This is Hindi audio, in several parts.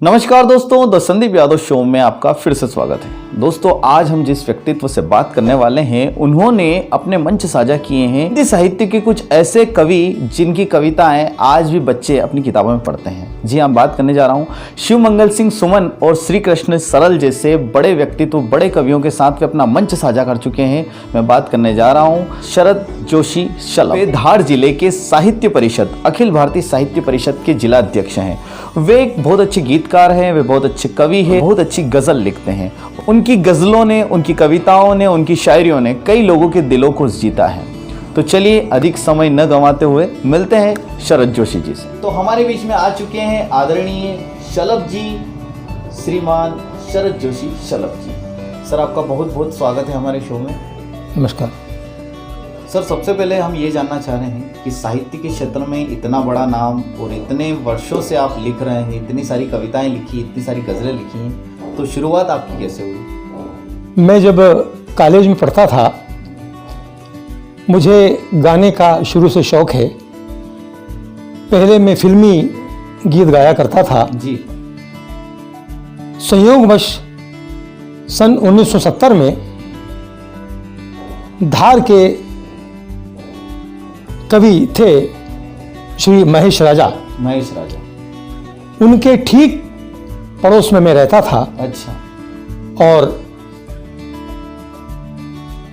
नमस्कार दोस्तों, द संदीप यादव शो में आपका फिर से स्वागत है। दोस्तों, आज हम जिस व्यक्तित्व से बात करने वाले हैं उन्होंने अपने मंच साझा किए हैं हिंदी साहित्य के कुछ ऐसे कवि जिनकी कविताएं आज भी बच्चे अपनी किताबों में पढ़ते हैं। जी हाँ, बात करने जा रहा हूँ शिव मंगल सिंह सुमन और श्री कृष्ण सरल जैसे बड़े व्यक्तित्व, बड़े कवियों के साथ वे अपना मंच साझा कर चुके हैं। मैं बात करने जा रहा हूँ शरद जोशी शलभ। वे धार जिले के साहित्य परिषद, अखिल भारतीय साहित्य परिषद के जिला अध्यक्ष हैं। वे एक बहुत अच्छे गीतकार हैं, वे बहुत अच्छे कवि हैं, बहुत अच्छी गजल लिखते हैं। उनकी गजलों ने, उनकी कविताओं ने, उनकी शायरियों ने कई लोगों के दिलों को जीता है। तो चलिए अधिक समय न गंवाते हुए मिलते हैं शरद जोशी जी से। तो हमारे बीच में आ चुके हैं आदरणीय शलभ जी, श्रीमान शरद जोशी शलभ जी। सर, आपका बहुत बहुत स्वागत है हमारे शो में। नमस्कार सर, सबसे पहले हम ये जानना चाह रहे हैं कि साहित्य के क्षेत्र में इतना बड़ा नाम और इतने वर्षों से आप लिख रहे हैं, इतनी सारी कविताएं लिखी, इतनी सारी गज़लें लिखी हैं, तो शुरुआत आपकी कैसे हुई? मैं जब कॉलेज में पढ़ता था, मुझे गाने का शुरू से शौक है। पहले मैं फिल्मी गीत गाया करता था जी। संयोगवश सन 1970 में धार के कवि थे श्री महेश राजा। महेश राजा, उनके ठीक पड़ोस में मैं रहता था। अच्छा। और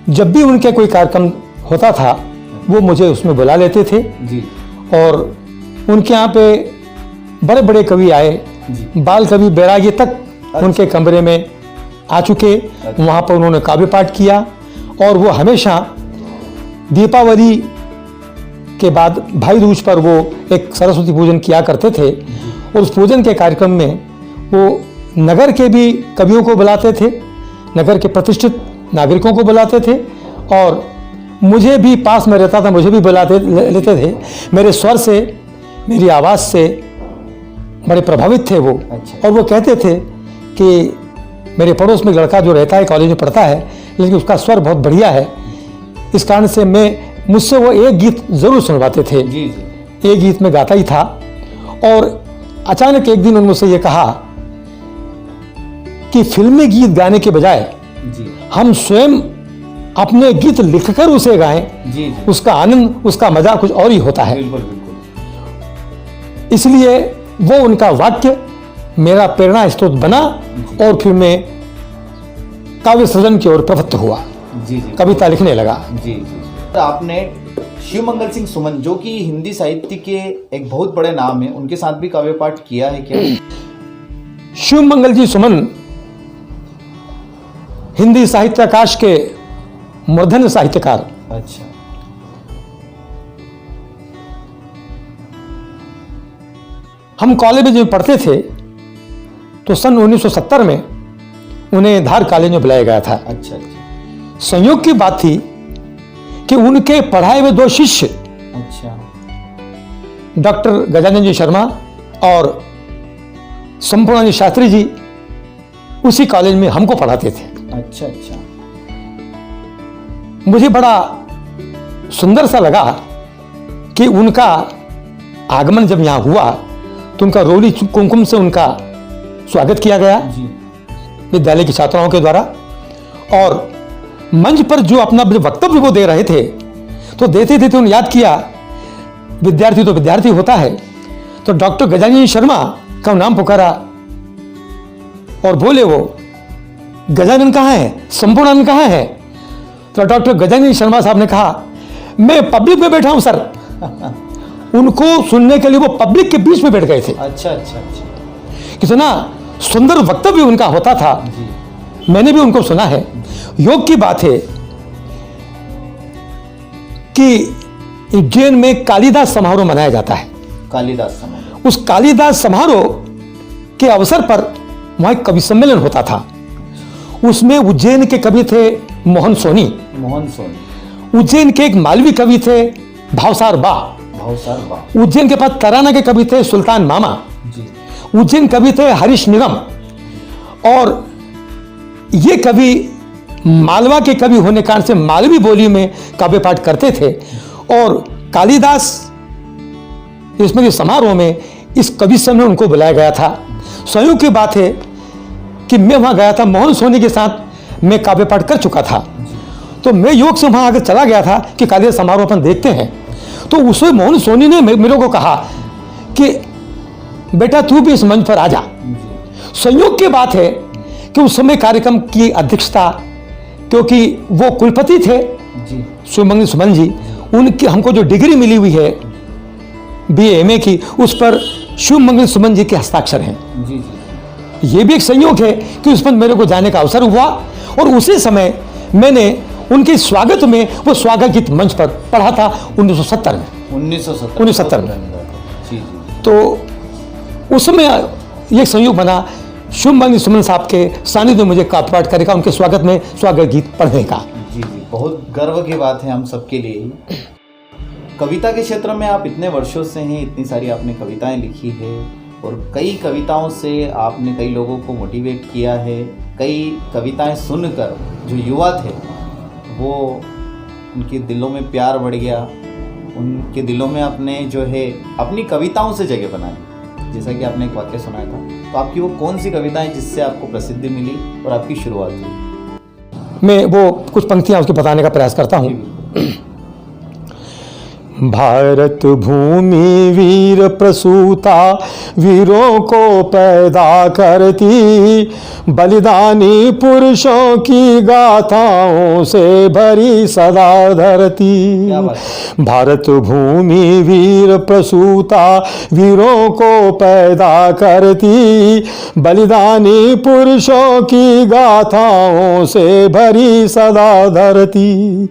जब भी उनके कोई कार्यक्रम होता था वो मुझे उसमें बुला लेते थे जी। और उनके यहाँ पे बड़े बड़े कवि आए, बाल कवि बैरागी तक उनके कमरे में आ चुके। वहाँ पर उन्होंने काव्य पाठ किया और वो हमेशा दीपावली के बाद भाई दूज पर वो एक सरस्वती पूजन किया करते थे। और उस पूजन के कार्यक्रम में वो नगर के भी कवियों को बुलाते थे, नगर के प्रतिष्ठित नागरिकों को बुलाते थे और मुझे भी, पास में रहता था, मुझे भी बुलाते लेते थे। मेरे स्वर से, मेरी आवाज़ से बड़े प्रभावित थे वो। अच्छा। और वो कहते थे कि मेरे पड़ोस में लड़का जो रहता है, कॉलेज में पढ़ता है, लेकिन उसका स्वर बहुत बढ़िया है। इस कारण से मुझसे वो एक गीत ज़रूर सुनवाते थे। जी जी। एक गीत में गाता ही था। और अचानक एक दिन उन्होंने मुझसे ये कहा कि फिल्मी गीत गाने के बजाय जी हम स्वयं अपने गीत लिखकर उसे गाएं, जी जी। उसका आनंद, उसका मजा कुछ और ही होता है। बिल्कुल बिल्कुल। इसलिए वो उनका वाक्य मेरा प्रेरणा स्रोत बना और फिर मैं काव्य सृजन की ओर प्रवृत्त हुआ, जी जी, कविता लिखने लगा। जी जी। आपने शिव मंगल सिंह सुमन, जो कि हिंदी साहित्य के एक बहुत बड़े नाम है, उनके साथ भी काव्य पाठ किया है क्या? शिव मंगल जी सुमन हिंदी साहित्य आकाश के मूर्धन्य साहित्यकार। अच्छा। हम कॉलेज में जब पढ़ते थे तो सन 1970 में उन्हें धार कॉलेज में बुलाया गया था। अच्छा अच्छा। संयोग की बात थी कि उनके पढ़ाए हुए दो शिष्य, अच्छा। डॉक्टर गजानन जी शर्मा और संपूर्णानंद शास्त्री जी, उसी कॉलेज में हमको पढ़ाते थे। अच्छा अच्छा। मुझे बड़ा सुंदर सा लगा कि उनका आगमन जब यहाँ हुआ तो उनका रोली कुमकुम से उनका स्वागत किया गया जी। विद्यालय की छात्राओं के द्वारा। और मंच पर जो अपना वक्तव्य वो दे रहे थे तो देते थे तो उन्हें याद किया, विद्यार्थी तो विद्यार्थी होता है। तो डॉक्टर गजानन शर्मा का नाम पुकारा और बोले वो, गजानन कहाँ है, संपूर्णानंद कहाँ है? तो डॉक्टर गजानन शर्मा साहब ने कहा, मैं पब्लिक में बैठा हूं सर। उनको सुनने के लिए वो पब्लिक के बीच में बैठ गए थे। अच्छा अच्छा अच्छा। कितना सुंदर वक्तव्य उनका होता था। जी। मैंने भी उनको सुना है। योग की बात है कि उज्जैन में कालिदास समारोह मनाया जाता है। कालिदास समारोह। उस कालिदास समारोह के अवसर पर वहां एक कवि सम्मेलन होता था। उसमें उज्जैन के कवि थे मोहन सोनी। मोहन सोनी। उज्जैन के एक मालवी कवि थे भावसार बा। भावसार बा। उज्जैन के पास तराना के कवि थे सुल्तान मामा। जी। उज्जैन कवि थे हरीश निगम। और ये कवि मालवा के कवि होने के कारण से मालवी बोली में काव्य पाठ करते थे। और कालिदास स्मृति समारोह में इस कवि सम्मेलन उनको बुलाया गया था। संयोग की बात है कि मैं वहाँ गया था, मोहन सोनी के साथ मैं काव्य पाठ कर चुका था। तो मैं योग से वहाँ आगे चला गया था कि काव्य समारोह अपन देखते हैं। तो उसमें मोहन सोनी ने मेरे को कहा कि बेटा तू भी इस मंच पर आ जा। संयोग की बात है कि उस समय कार्यक्रम की अध्यक्षता, क्योंकि वो कुलपति थे शिवमंगल सुमन जी, उनकी हमको जो डिग्री मिली हुई है BA MA की, उस पर शिवमंगल सुमन जी के हस्ताक्षर हैं। ये भी एक संयोग है कि उस पर मेरे को जाने का अवसर हुआ और उसी समय मैंने उनके स्वागत में वो स्वागत गीत मंच पर पढ़ा था 1970 में। 1970 में। तो उस समय ये संयोग बना शिवमंगल सुमन साहब के सानिध्य में मुझे काव्य पाठ करने का, उनके स्वागत में स्वागत गीत पढ़ने का। जी, बहुत गर्व की बात है हम सबके लिए। कविता के क्षेत्र में आप इतने वर्षों से हैं, इतनी सारी आपने कविताएं लिखी है और कई कविताओं से आपने कई लोगों को मोटिवेट किया है। कई कविताएं सुनकर जो युवा थे वो उनके दिलों में प्यार बढ़ गया, उनके दिलों में आपने जो है अपनी कविताओं से जगह बना ली। जैसा कि आपने एक वाक्य सुनाया था, तो आपकी वो कौन सी कविता है जिससे आपको प्रसिद्धि मिली और आपकी शुरुआत हुई? मैं वो कुछ पंक्तियां उसके बताने का प्रयास करता हूँ। भारत भूमि वीर प्रसूता, वीरों को पैदा करती, बलिदानी पुरुषों की गाथाओं से भरी सदा धरती। भारत भूमि वीर प्रसूता, वीरों को पैदा करती, बलिदानी पुरुषों की गाथाओं से भरी सदा धरती।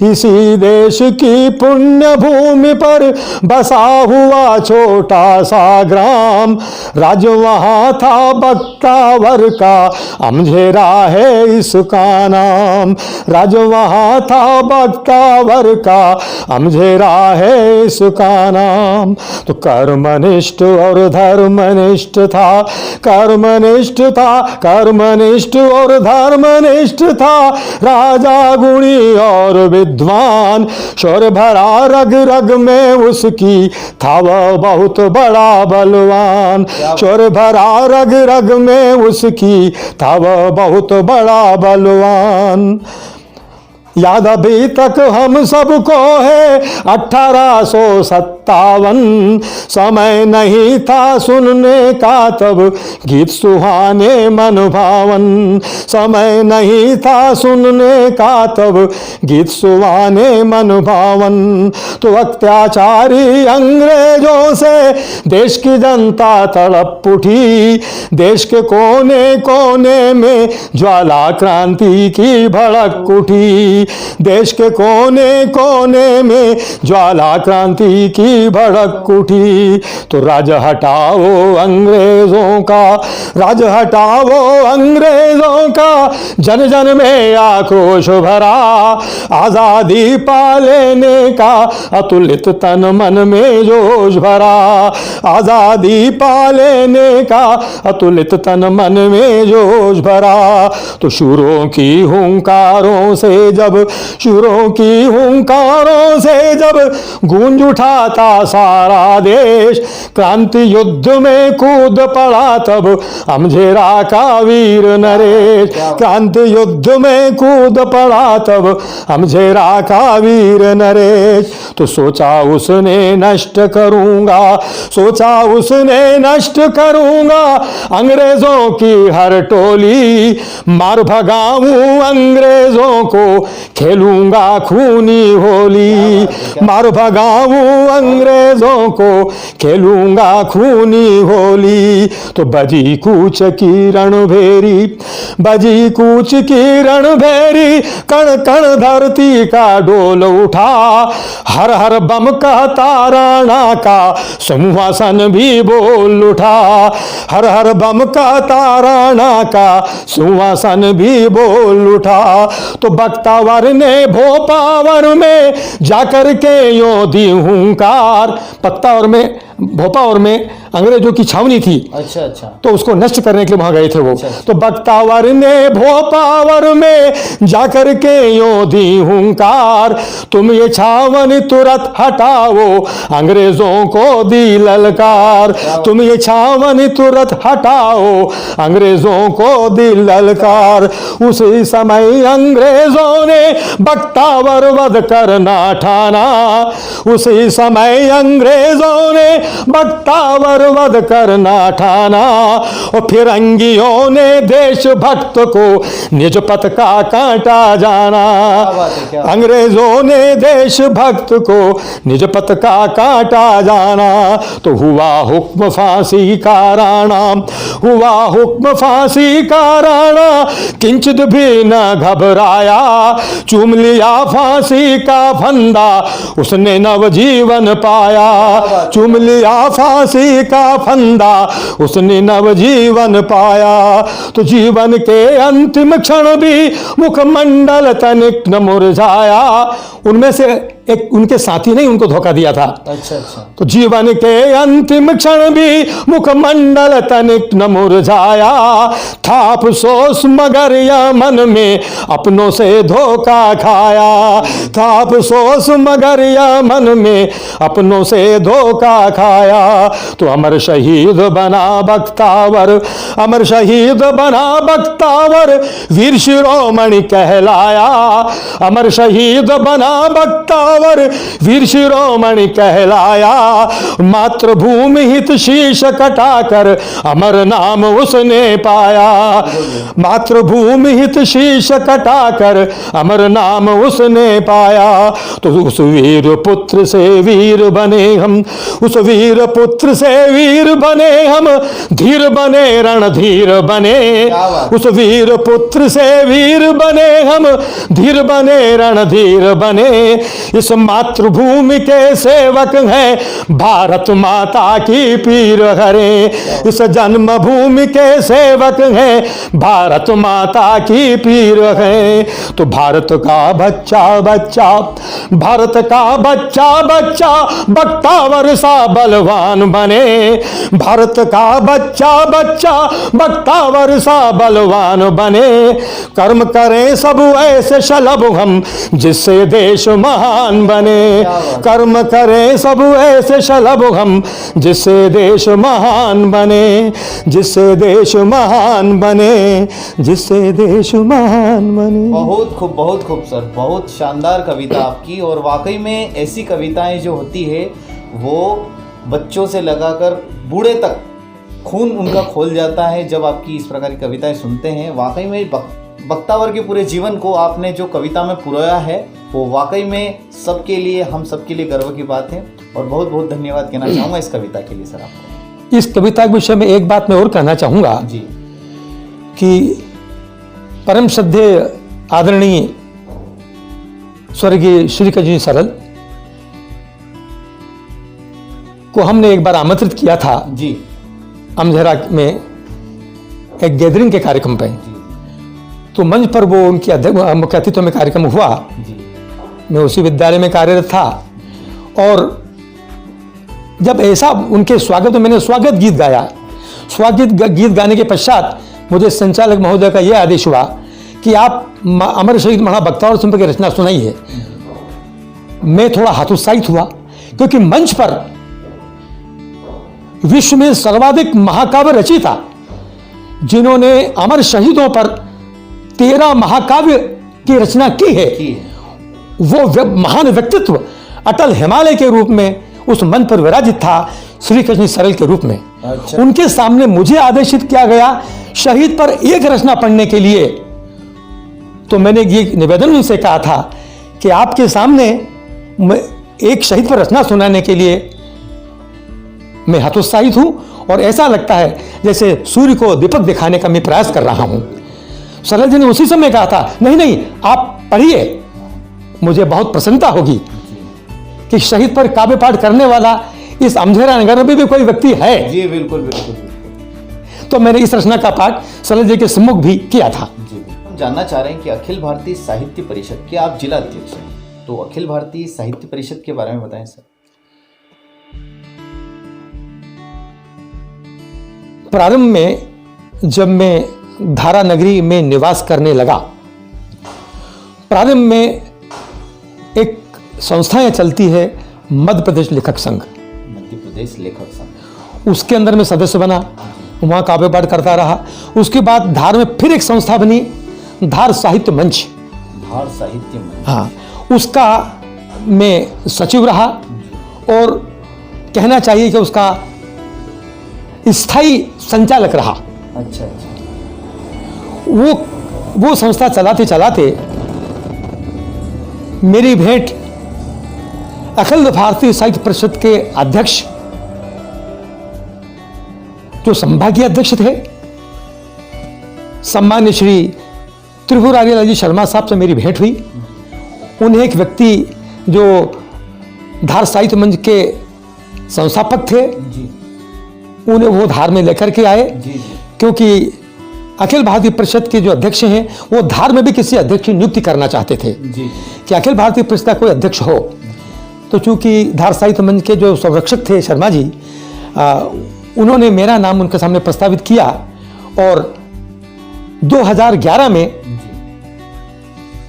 इसी देश की पुण्य भूमि पर बसा हुआ छोटा सा ग्राम, राज वहाँ था बख्तावर का, अमझेरा है इसका नाम। राज वहाँ था बख्तावर का, अमझेरा है इसका नाम। तो कर्मनिष्ठ और धर्मनिष्ठ था, कर्मनिष्ठ था, कर्मनिष्ठ और धर्मनिष्ठ था, राजा गुणी और विद्वान, शौर्य भरा रग रग में उसकी, था वह बहुत बड़ा बलवान। शौर्य भरा रग रग में उसकी, था वह बहुत बड़ा बलवान। याद अभी तक हम सबको है 1857, समय नहीं था सुनने का तब गीत सुहाने मन भावन। समय नहीं था सुनने का तब गीत सुहाने मन भावन। तो अत्याचारी अंग्रेजों से देश की जनता तड़प उठी, देश के कोने कोने में ज्वाला क्रांति की भड़क उठी, देश के कोने कोने में ज्वाला क्रांति की भड़क उठी। तो राज हटाओ अंग्रेजों का, राज हटाओ अंग्रेजों का, जन जन में आक्रोश भरा, आजादी पा लेने का अतुलित तन मन में जोश भरा, आजादी पा लेने का अतुलित तन मन में जोश भरा। तो शूरों की हुंकारों से जब, शूरों की हुंकारों से जब गूंज उठा था सारा देश, क्रांति युद्ध में कूद पड़ा तब अमझेरा का वीर नरेश। क्रांति युद्ध में कूद पड़ा तब अमझेरा का वीर नरेश। तो सोचा उसने नष्ट करूंगा, सोचा उसने नष्ट करूंगा अंग्रेजों की हर टोली, मार भगाऊं अंग्रेजों को, खेलूंगा खूनी होली। मार भगाऊं अंग्रेजों को, खेलूंगा खूनी होली। तो बजी कूच की रणभेरी, बजी कूच की रणभेरी, कण कण धरती का डोल उठा, हर हर बम कहता राणा का सिंहासन भी बोल उठा, हर हर बम कहता राणा का सिंहासन भी बोल उठा। तो बख्तावर ने भोपावर में जाकर के यो दी हुंकार, बख्तावर में भोपावर में अंग्रेजों की छावनी थी, अच्छा अच्छा। तो उसको नष्ट करने के लिए वहां गए थे वो। अच्छा। तो बख्तावर ने भोपावर में जाकर के यूं दी हुंकार, तुम ये छावनी तुरंत हटाओ, अंग्रेजों को दी ललकार। तुम ये छावनी तुरंत हटाओ, अंग्रेजों को दी ललकार। उसी समय अंग्रेजों ने बख्तावर वध करना ठाना, उसी समय अंग्रेजों ने बख्तावर वध करना ठाना। और फिरंगियों ने देशभक्त को निज पथ का कांटा जाना। अंग्रेजों ने देशभक्त को निज पथ का कांटा जाना। तो हुआ हुक्म फांसी का राणा, हुआ हुक्म फांसी का राणा, किंचित भी न घबराया, चूम लिया फांसी का फंदा, उसने नवजीवन पाया। चूम लिया फांसी का फंदा, उसने नवजीवन पाया। तो जीवन के अंतिम क्षण भी मुखमंडल तनिक न मुरझाया। उनमें से एक उनके साथी ने उनको धोखा दिया था। अच्छा अच्छा। तो जीवन के अंतिम क्षण भी मुखमंडल तनिक न मुरझाया। था अफसोस मगर या मन में अपनों से धोखा खाया। था अफसोस मगर या मन में अपनों से धोखा खाया। तो अमर शहीद बना बख्तावर, अमर शहीद बना बख्तावर, वीर शिरोमणि कहलाया। अमर शहीद बना बख्तावर, वीर शिरोमणि कहलाया। मातृभूमि हित शीश कटाकर अमर नाम उसने पाया। मातृभूमि हित शीश कटाकर अमर नाम उसने पाया। तो उस वीर पुत्र से वीर बने हम, उस वीर पुत्र से वीर बने हम, धीर बने रणधीर बने। उस वीर पुत्र से वीर बने हम, धीर बने रणधीर बने। इस मातृभूमि के सेवक हैं, भारत माता की पीर हरे। इस जन्मभूमि के सेवक हैं, भारत माता की पीर हैं। तो भारत का बच्चा बच्चा, भारत का बच्चा बच्चा, बख्तावर सा बलवान बने। भारत का बच्चा बच्चा, बख्तावर सा बलवान बने। कर्म करें सब ऐसे शलभ हम, जिससे देश महान बने। कर्म करें सब ऐसे शलभ हम, जिससे देश महान बने। जिससे देश महान बने, जिससे देश महान बने। बहुत खूब सर, बहुत शानदार कविता आपकी। और वाकई में ऐसी कविताएं जो होती है वो बच्चों से लगाकर बूढ़े तक खून उनका खोल जाता है जब आपकी इस प्रकार की कविताएं सुनते हैं। वाकई में बख्तावर के पूरे जीवन को आपने जो कविता में पुरोया है वो वाकई में सबके लिए, हम सबके लिए गर्व की बात है। और बहुत बहुत धन्यवाद कहना चाहूँगा इस कविता के लिए सर आपको। इस कविता के विषय में एक बात मैं और कहना चाहूँगा जी, कि परम श्रद्धेय आदरणीय स्वर्गीय श्री कृष्ण सरल को हमने एक बार आमंत्रित किया था जी, अमझेरा में एक गैदरिंग के कार्यक्रम पे। तो मंच पर वो उनकी मुख्य अतिथि में कार्यक्रम हुआ जी। मैं उसी विद्यालय में कार्यरत था। और जब ऐसा उनके स्वागत में मैंने स्वागत गीत गाया। स्वागत गीत गाने के पश्चात मुझे संचालक महोदय का यह आदेश हुआ कि आप अमर शहीद महाराणा बख्तावर सिंह की रचना सुनाइए। मैं थोड़ा हतोत्साहित हुआ, क्योंकि मंच पर विश्व में सर्वाधिक महाकाव्य रचयिता जिन्होंने अमर शहीदों पर 13 महाकाव्य की रचना की है, वो महान व्यक्तित्व अटल हिमालय के रूप में उस मंच पर विराजित था, श्री कृष्ण सरल के रूप में। अच्छा। उनके सामने मुझे आदेशित किया गया शहीद पर एक रचना पढ़ने के लिए। तो मैंने ये निवेदन उनसे कहा था कि आपके सामने एक शहीद पर रचना सुनाने के लिए मैं हतोत्साहित हूं, और ऐसा लगता है जैसे सूर्य को दीपक दिखाने का मैं प्रयास कर रहा हूं। सरल जी ने उसी समय कहा था, नहीं नहीं आप पढ़िए, मुझे बहुत प्रसन्नता होगी कि शहीद पर काव्य पाठ करने वाला इस अमझेरा नगर में भी कोई व्यक्ति है। जी बिल्कुल बिल्कुल बिल्कुल। तो मैंने इस रचना का पाठ सरल जी के सम्मुख भी किया था। जी, हम जानना चाह रहे हैं कि अखिल भारतीय साहित्य परिषद के आप जिला अध्यक्ष हैं, तो अखिल भारतीय साहित्य परिषद के बारे में बताएं सर। प्रारंभ में जब मैं धारा नगरी में निवास करने लगा, प्रारंभ में एक संस्थाएं चलती है मध्य प्रदेश लेखक संघ, मध्य प्रदेश लेखक संघ, उसके अंदर मैं सदस्य बना, वहाँ काव्य पाठ करता रहा। उसके बाद धार में फिर एक संस्था बनी, धार साहित्य मंच, धार साहित्य मंच, हाँ, उसका मैं सचिव रहा और कहना चाहिए कि उसका स्थायी संचालक रहा। अच्छा अच्छा, वो संस्था चलाते चलाते मेरी भेंट अखिल भारतीय साहित्य परिषद के अध्यक्ष, जो संभागीय अध्यक्ष थे, सम्मान्य श्री त्रिपुरारी शर्मा साहब से मेरी भेंट हुई। उन्हें एक व्यक्ति जो धार साहित्य मंच के संस्थापक थे, जी उन्हें वो धार में लेकर के आए, जी जी, क्योंकि अखिल भारतीय परिषद के जो अध्यक्ष हैं वो धार में भी किसी अध्यक्ष की नियुक्ति करना चाहते थे जी, कि अखिल भारतीय परिषद का कोई अध्यक्ष हो। तो चूंकि धार साहित्य मंच के जो संरक्षक थे शर्मा जी, उन्होंने मेरा नाम उनके सामने प्रस्तावित किया और 2011 में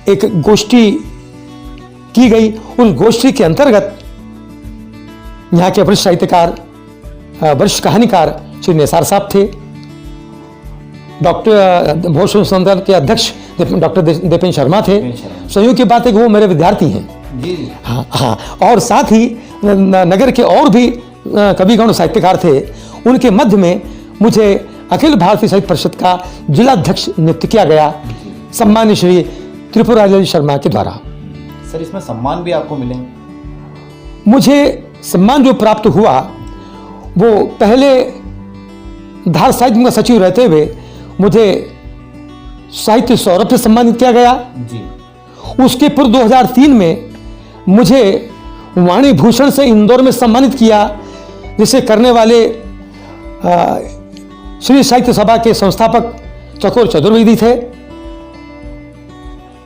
एक गोष्ठी की गई। उस गोष्ठी के अंतर्गत यहाँ के वरिष्ठ साहित्यकार, वरिष्ठ कहानीकार श्री निसार साहब थे, डॉक्टर भोजन संस्थान के अध्यक्ष डॉक्टर देपेन शर्मा थे। संयोग की बात है कि वो मेरे विद्यार्थी हैं। जी जी, हाँ हाँ, और साथ ही नगर के और भी कविगण साहित्यकार थे। उनके मध्य में मुझे अखिल भारतीय साहित्य परिषद का जिलाध्यक्ष नियुक्त किया गया सम्मान्य श्री त्रिपुरारी शर्मा के द्वारा। सर इसमें सम्मान भी आपको मिले? मुझे सम्मान जो प्राप्त हुआ वो पहले धार साहित्य का सचिव रहते हुए मुझे साहित्य सौरभ से सम्मानित किया गया जी, उसके पूर्व 2003 में मुझे वाणी भूषण से इंदौर में सम्मानित किया, जिसे करने वाले श्री साहित्य सभा के संस्थापक चकोर चतुर्वेदी थे।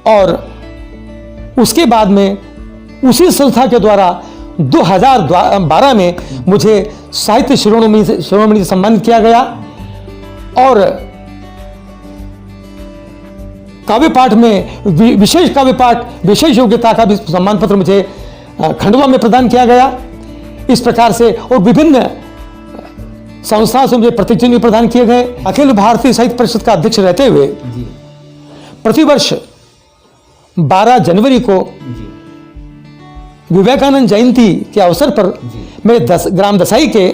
और उसके बाद में उसी संस्था के द्वारा 2012 में मुझे साहित्य शिरोमणि से सम्मानित किया गया और काव्य पाठ में विशेष काव्य पाठ विशेष योग्यता का भी सम्मान पत्र मुझे खंडवा में प्रदान किया गया। इस प्रकार से और विभिन्न संस्थाओं से मुझे प्रतीक चिन्ह प्रदान किए गए। अखिल भारतीय साहित्य परिषद का अध्यक्ष रहते हुए जी, प्रतिवर्ष 12 जनवरी को जी, विवेकानंद जयंती के अवसर पर जी, मैं ग्राम दसाई के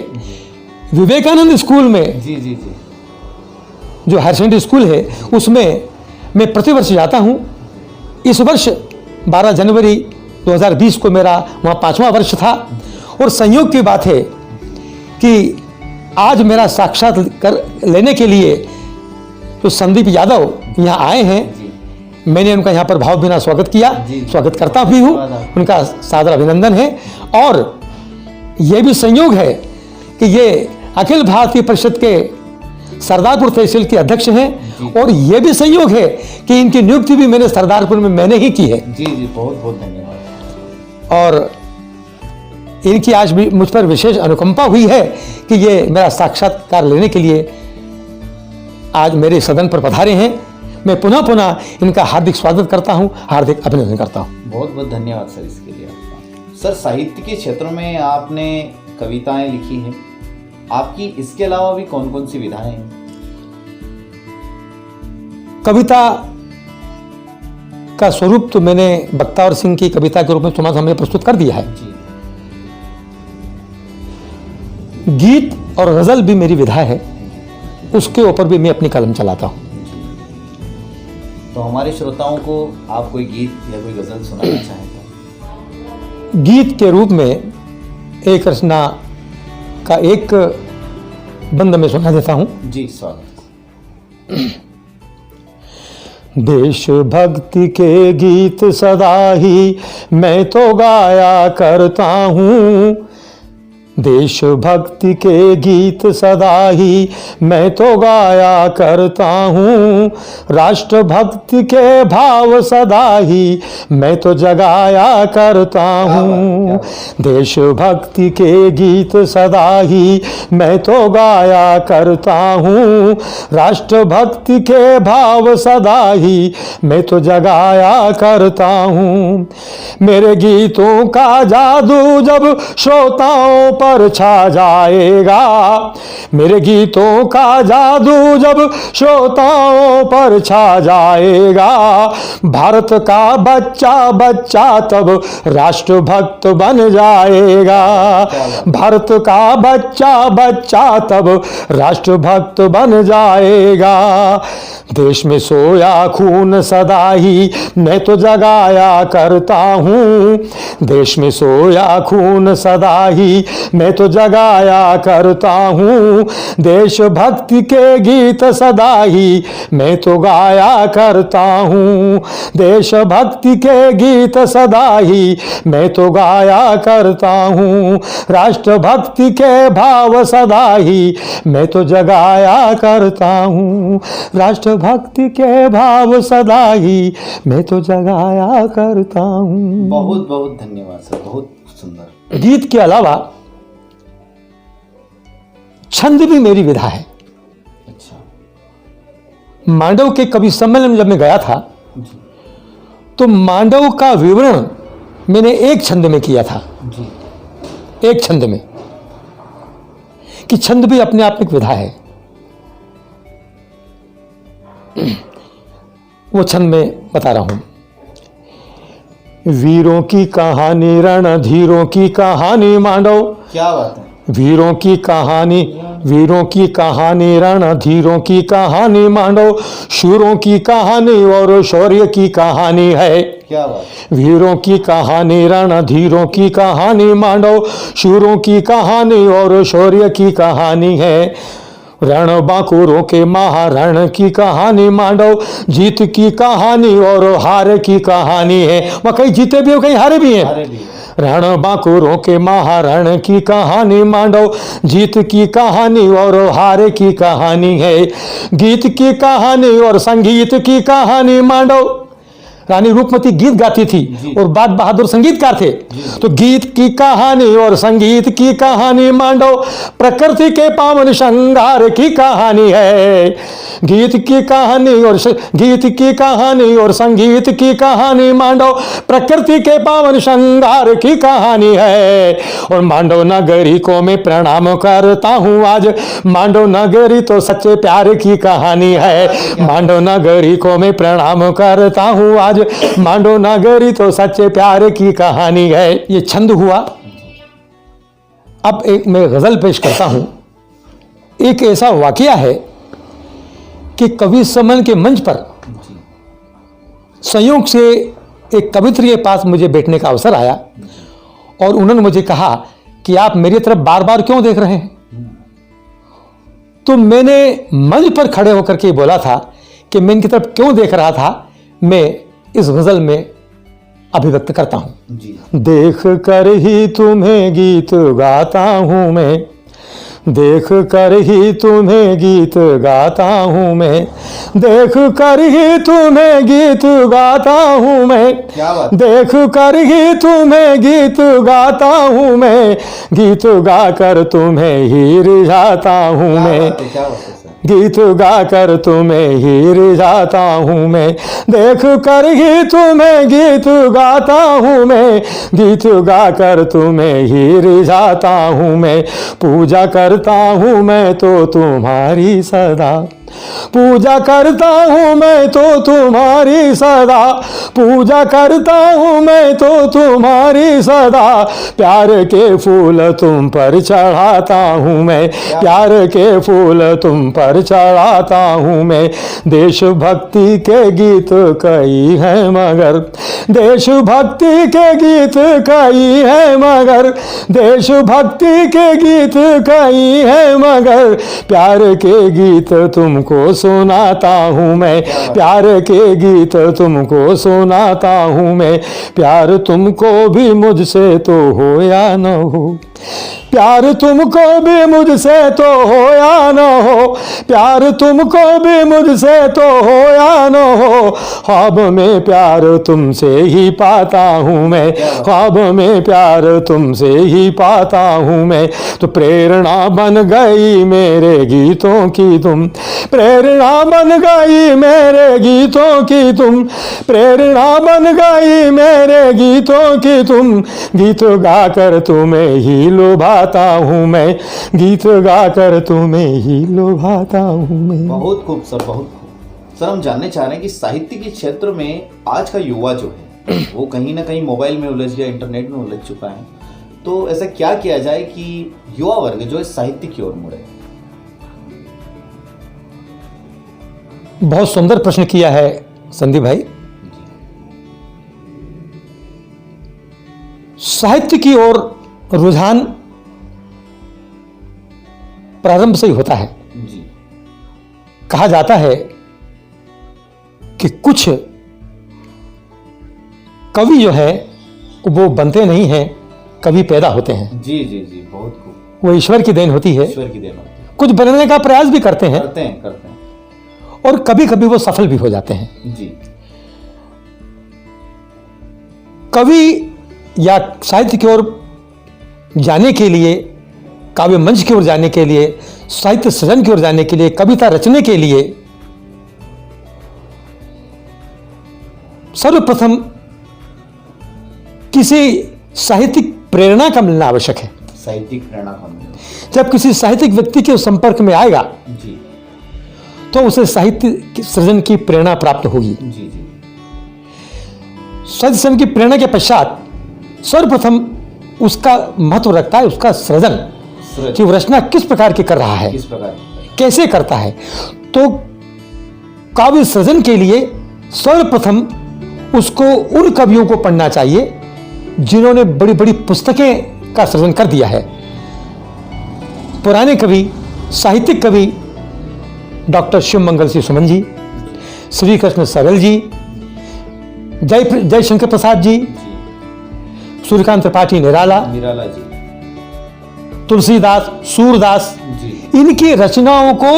विवेकानंद स्कूल में, जी जी जी, जो हायर सेकेंडरी स्कूल है, उसमें मैं प्रतिवर्ष जाता हूँ। इस वर्ष 12 जनवरी 2020 को मेरा वहाँ 5वां वर्ष था और संयोग की बात है कि आज मेरा साक्षात्कार लेने के लिए तो संदीप यादव यहाँ आए हैं। मैंने उनका यहाँ पर भाव बिना स्वागत किया, स्वागत करता भी हूँ, उनका सादर अभिनंदन है। और ये भी संयोग है कि ये अखिल भारतीय परिषद के सरदारपुर तहसील के अध्यक्ष हैं और ये भी संयोग है कि इनकी नियुक्ति भी मैंने सरदारपुर में मैंने ही की है। जी जी, बहुत बहुत धन्यवाद। और इनकी आज भी मुझ पर विशेष अनुकंपा हुई है कि ये मेरा साक्षात्कार लेने के लिए आज मेरे सदन पर पधारे हैं। मैं पुनः पुनः इनका हार्दिक स्वागत करता हूं, हार्दिक अभिनंदन करता हूं। बहुत बहुत धन्यवाद सर इसके लिए आपका। सर साहित्य के क्षेत्र में आपने कविताएं लिखी हैं, आपकी इसके अलावा भी कौन कौन सी विधाएं हैं? कविता का स्वरूप तो मैंने बख्तावर सिंह की कविता के रूप में तुम्हारे सामने प्रस्तुत कर दिया है। जी, गीत और गजल भी मेरी विधा है, उसके ऊपर भी मैं अपनी कलम चलाता हूँ। तो हमारे श्रोताओं को आप कोई गीत या कोई गजल सुनाना चाहें तो? गीत के रूप में एक रचना का एक बंद में सुना देता हूँ। जी स्वागत। देशभक्ति के गीत सदा ही मैं तो गाया करता हूँ, देशभक्ति के गीत सदा ही मैं तो गाया करता हूँ, राष्ट्रभक्ति के भाव सदा ही मैं तो जगाया करता हूँ। देशभक्ति के गीत सदा ही मैं तो गाया करता हूँ, राष्ट्रभक्ति के भाव सदा ही मैं तो जगाया करता हूँ। मेरे गीतों का जादू जब श्रोताओं पर छा जाएगा, मेरे गीतों का जादू जब श्रोताओं पर छा जाएगा, भारत का बच्चा बच्चा तब राष्ट्रभक्त बन जाएगा, भारत का बच्चा बच्चा तब राष्ट्रभक्त बन जाएगा। देश में सोया खून सदा ही मैं तो जगाया करता हूँ, देश में सोया खून सदा ही मैं तो जगाया करता हूँ, देशभक्ति के गीत सदा ही मैं तो गाया करता हूँ, देशभक्ति के गीत सदा ही मैं तो गाया करता हूँ, राष्ट्रभक्ति के भाव सदा ही मैं तो जगाया करता हूँ, राष्ट्रभक्ति के भाव सदा ही मैं तो जगाया करता हूँ। बहुत बहुत धन्यवाद सर, बहुत सुंदर। गीत के अलावा छंद भी मेरी विधा है। अच्छा। मांडव के कवि सम्मेलन में जब मैं गया था तो मांडव का विवरण मैंने एक छंद में किया था जी। एक छंद में, कि छंद भी अपने आप में एक विधा है। वो छंद में बता रहा हूं। वीरों की कहानी रणधीरों की कहानी मांडव, क्या बात है। वीरों की कहानी, वीरों की कहानी रणधीरों की कहानी मांडव, शूरों की कहानी और शौर्य की कहानी है। क्या बात। वीरों की कहानी रणधीरों की कहानी मांडव, शूरों की कहानी और शौर्य की कहानी है। रण बांकुरों के महारण की कहानी मांडव, जीत की कहानी और हार की कहानी है। वह कहीं जीते भी हो कहीं हारे भी हैं। रण बांकुरों के महारण की कहानी मांडव, जीत की कहानी और हार की कहानी है। गीत की कहानी और संगीत की कहानी मांडव, रानी रूपमती गीत गाती थी और बाद बहादुर संगीतकार थे। तो गीत की कहानी और संगीत की कहानी मांडव, प्रकृति के पावन श्रृंगार की कहानी है। गीत की कहानी और गीत की कहानी और संगीत की कहानी मांडव, प्रकृति के पावन श्रृंगार की कहानी है। और मांडव नगरी को मैं प्रणाम करता हूँ आज, मांडव नगरी तो सच्चे प्यार की कहानी है। मांडव नगरी को मैं प्रणाम करता हूँ आज, मांडव नगरी तो सच्चे प्यार की कहानी है। ये छंद हुआ। अब एक मैं गजल पेश करता हूं। एक ऐसा वाकया है कि कवि सम्मेलन के मंच पर संयोग से एक कवित्र के पास मुझे बैठने का अवसर आया और उन्होंने मुझे कहा कि आप मेरी तरफ बार बार क्यों देख रहे हैं। तो मैंने मंच पर खड़े होकर के बोला था कि मैं इनकी तरफ क्यों देख रहा था, मैं इस गजल में अभिव्यक्त करता हूं। देख कर ही तुम्हें गीत गाता हूं मैं, देख कर ही तुम्हें गीत गाता हूं मैं, देख कर ही तुम्हें गीत गाता हूं मैं, देख कर ही तुम्हें गीत गाता हूं मैं, गीत गा कर तुम्हें ही रिझाता हूं मैं, गीत गा कर तुम्हें ही रिझाता हूँ मैं, देख कर ही तुम्हें गीत गाता हूँ मैं, गीत गा कर तुम्हें ही रिझाता हूँ मैं। पूजा करता हूँ मैं तो तुम्हारी सदा, पूजा करता हूँ मैं तो तुम्हारी सदा, पूजा करता हूँ मैं तो तुम्हारी सदा, प्यार के फूल तुम पर चढ़ाता हूँ मैं, प्यार के फूल तुम पर चढ़ाता हूँ मैं। देशभक्ति के गीत कई हैं मगर, देशभक्ति के गीत कई हैं मगर, देशभक्ति के गीत कई हैं मगर, प्यार के गीत तुमको सुनाता हूँ मैं, प्यार के गीत तुमको सुनाता हूँ मैं। प्यार तुमको भी मुझसे तो हो या न हो, प्यार तुमको भी मुझसे तो हो या न हो, प्यार तुमको भी मुझसे तो हो या न हो, ख्वाब में प्यार तुमसे ही पाता हूँ मैं, ख्वाब में प्यार तुमसे ही पाता हूँ मैं। तो प्रेरणा बन गई मेरे गीतों की तुम, प्रेरणा बन गई मेरे गीतों की तुम, प्रेरणा बन गई मेरे गीतों की तुम। गीत गाकर तुम्हें ही लुभाता हूँ मैं, गीत गाकर तुम्हें ही लुभाता हूँ मैं। बहुत खूब सर, बहुत खूब। सर हम जानने चाह रहे हैं कि साहित्य के क्षेत्र में आज का युवा जो है वो कहीं ना कहीं मोबाइल में उलझ गया, इंटरनेट में उलझ चुका है, तो ऐसा क्या किया जाए कि युवा वर्ग जो है साहित्य की ओर मुड़े? बहुत सुंदर प्रश्न किया है संदीप भाई। साहित्य की ओर रुझान प्रारंभ से ही होता है जी। कहा जाता है कि कुछ कवि जो है वो बनते नहीं हैं, कवि पैदा होते हैं। जी जी जी, बहुत खूब। वो ईश्वर की देन होती है। ईश्वर की देन होती है। कुछ बनने का प्रयास भी करते हैं, करते हैं और कभी कभी वो सफल भी हो जाते हैं। जी। कवि या साहित्य की ओर जाने के लिए, काव्य मंच की ओर जाने के लिए, साहित्य सृजन की ओर जाने के लिए, कविता रचने के लिए सर्वप्रथम किसी साहित्यिक प्रेरणा का मिलना आवश्यक है। साहित्यिक प्रेरणा का मिलना। जब किसी साहित्यिक व्यक्ति के संपर्क में आएगा जी तो उसे साहित्य सृजन की प्रेरणा प्राप्त होगी। जी जी। साहित्य सृजन की प्रेरणा के पश्चात सर्वप्रथम उसका महत्व रखता है उसका सृजन, कि वो रचना किस प्रकार की कर रहा है, किस प्रकार कैसे करता है। तो काव्य सृजन के लिए सर्वप्रथम उसको उन कवियों को पढ़ना चाहिए जिन्होंने बड़ी बड़ी पुस्तकें का सृजन कर दिया है। पुराने कवि, साहित्यिक कवि डॉक्टर शिवमंगल सिंह सुमन जी, श्री कृष्ण सरल जी, जयशंकर प्रसाद जी, सूर्यकांत त्रिपाठी निराला जी, तुलसीदास, सूरदास जी, इनकी रचनाओं को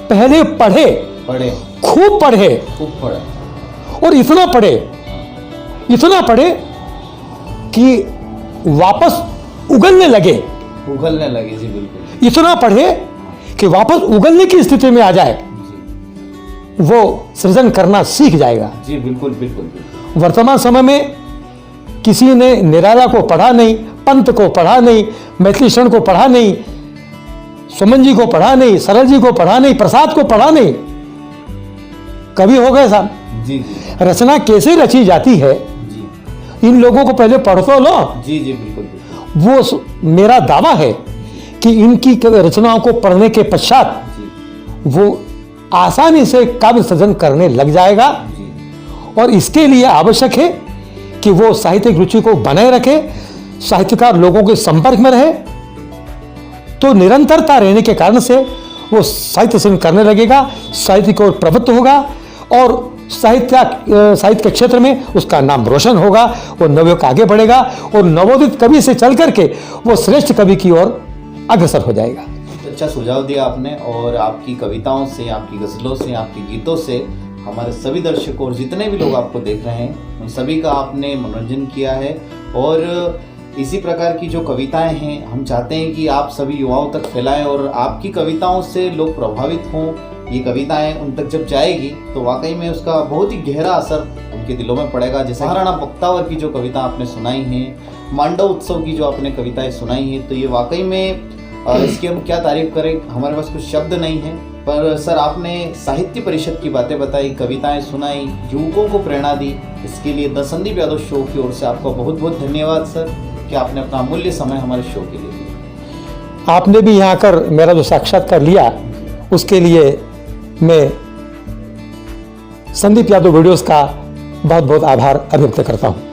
पहले पढ़े, खूब पढ़े, और इतना पढ़े कि वापस उगलने लगे जी बिल्कुल। इतना पढ़े कि वापस उगलने की स्थिति में आ जाए, वो सृजन करना सीख जाएगा। जी बिल्कुल बिल्कुल बिल्कुल। वर्तमान समय में किसी ने निराला को पढ़ा नहीं, पंत को पढ़ा नहीं, मैथिली शरण को पढ़ा नहीं, सुमन जी को पढ़ा नहीं, सरल जी को पढ़ा नहीं, प्रसाद को पढ़ा नहीं, कवि हो गए साहब। जी जी। रचना कैसे रची जाती है जी। इन लोगों को पहले पढ़ तो लो। जी जी बिल्कुल बिल्कुल। वो मेरा दावा है कि इनकी रचनाओं को पढ़ने के पश्चात वो आसानी से काव्य सृजन करने लग जाएगा। और इसके लिए आवश्यक है कि वो साहित्यिक रुचि को बनाए रखे, साहित्यकार लोगों के संपर्क में रहे, तो निरंतरता रहने के कारण से वो साहित्य सृजन करने लगेगा, साहित्य को प्रभुत्व होगा, और साहित्य के क्षेत्र में उसका नाम रोशन होगा, वो नवयुग आगे बढ़ेगा, और नवोदित कवि से चल करके वो श्रेष्ठ कवि की ओर अग्रसर हो जाएगा। अच्छा सुझाव दिया आपने, और आपकी कविताओं से, आपकी गजलों से, आपके गीतों से हमारे सभी दर्शकों और जितने भी लोग आपको देख रहे हैं उन सभी का आपने मनोरंजन किया है। और इसी प्रकार की जो कविताएं हैं हम चाहते हैं कि आप सभी युवाओं तक फैलाएं, और आपकी कविताओं से लोग प्रभावित हों। ये कविताएं उन तक जब जाएगी तो वाकई में उसका बहुत ही गहरा असर उनके दिलों में पड़ेगा। जैसे महाराणा बख्तावर की जो कविता आपने सुनाई है, मांडव उत्सव की जो आपने कविताएं सुनाई हैं, तो ये वाकई में इसकी हम क्या तारीफ करें, हमारे पास कुछ शब्द नहीं है। पर सर आपने साहित्य परिषद की बातें बताई, कविताएं सुनाई, युवकों को प्रेरणा दी, इसके लिए द संदीप यादव शो की ओर से आपका बहुत बहुत धन्यवाद सर कि आपने अपना अमूल्य समय हमारे शो के लिए दिया। आपने भी यहाँ आकर मेरा जो साक्षात्कार लिया उसके लिए मैं संदीप यादव वीडियोस का बहुत बहुत आभार अभिव्यक्त करता हूँ।